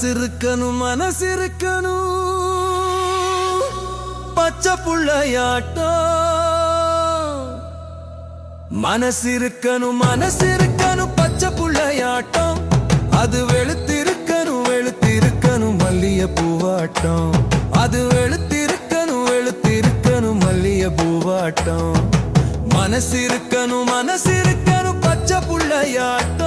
மனசிருக்கணும் பச்சை புள்ளையாட்டம். மனசிருக்கணும் பச்சை புள்ளையாட்டம். அது வெளுத்திருக்கணும் மல்லிய பூவாட்டம். அது வெளுத்திருக்கணும் மல்லிய பூவாட்டம். மனசிருக்கணும் பச்சை புள்ளையாட்டம்.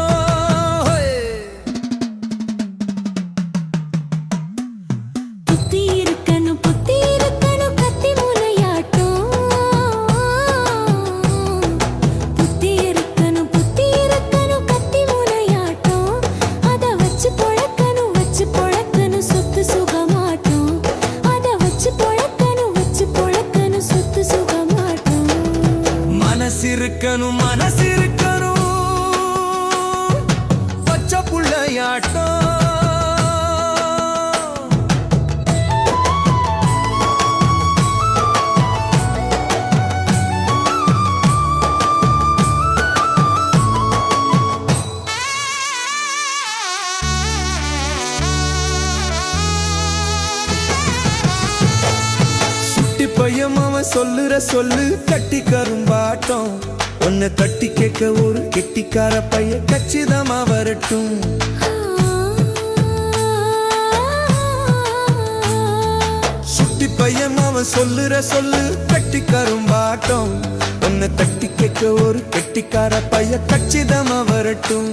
மனசிருக்கணும் பச்சை புள்ளையாட்டம். சுட்டி பையன் அவன் சொல்லுற சொல்லு கட்டி கரும்பாட்டம். உன்னை தட்டி கேட்க ஒரு கெட்டிக்கார பையன் கச்சிதமா வரட்டும். சுட்டி பையன் அவன் சொல்லுற சொல்லு கட்டி கரும்பாட்டம். உன்னை தட்டி கேட்க ஒரு கெட்டிக்கார பையன் கச்சிதமா வரட்டும்.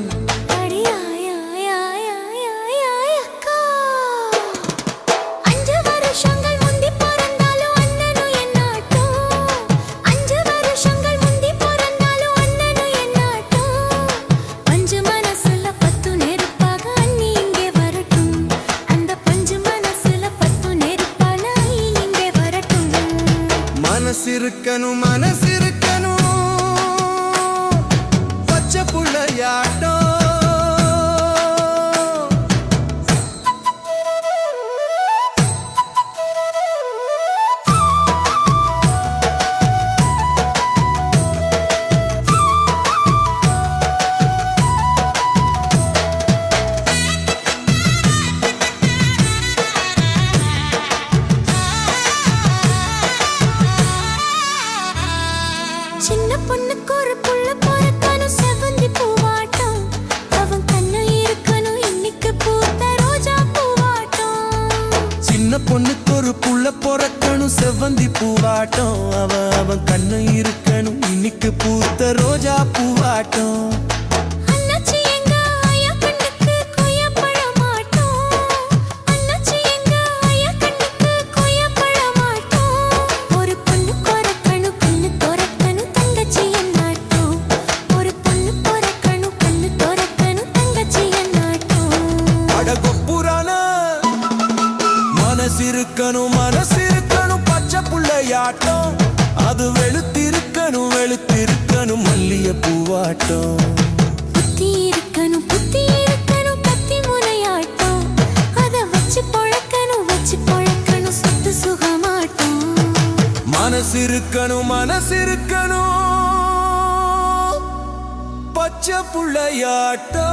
மனசிருக்கணும் பச்சை புள்ளையாட்டம். சின்ன பொண்ணுக்கு ஒரு புள்ள பொறக்கணும் செவந்தி பூவாட்டம். அவன் கண்ணு இருக்கணும் இன்னைக்கு பூத்த ரோஜா பூவாட்டம். சின்ன பொண்ணுக்கு ஒரு புள்ள பொறக்கணும் செவந்தி பூவாட்டம். அவன் கண்ணு இருக்கணும் இன்னைக்கு பூத்த ரோஜா பூவாட்டம். மனசிருக்கணும் பச்சை புள்ளையாட்டம். அது வெளுத்திருக்கணும் மல்லிய பூவாட்டம். புத்தி இருக்கணும் கத்தி முனையாட்டம். அத வச்சு பொழக்கணும் சொத்து சுகமாட்டம். மனசிருக்கணும் பச்சை புள்ளையாட்டம்.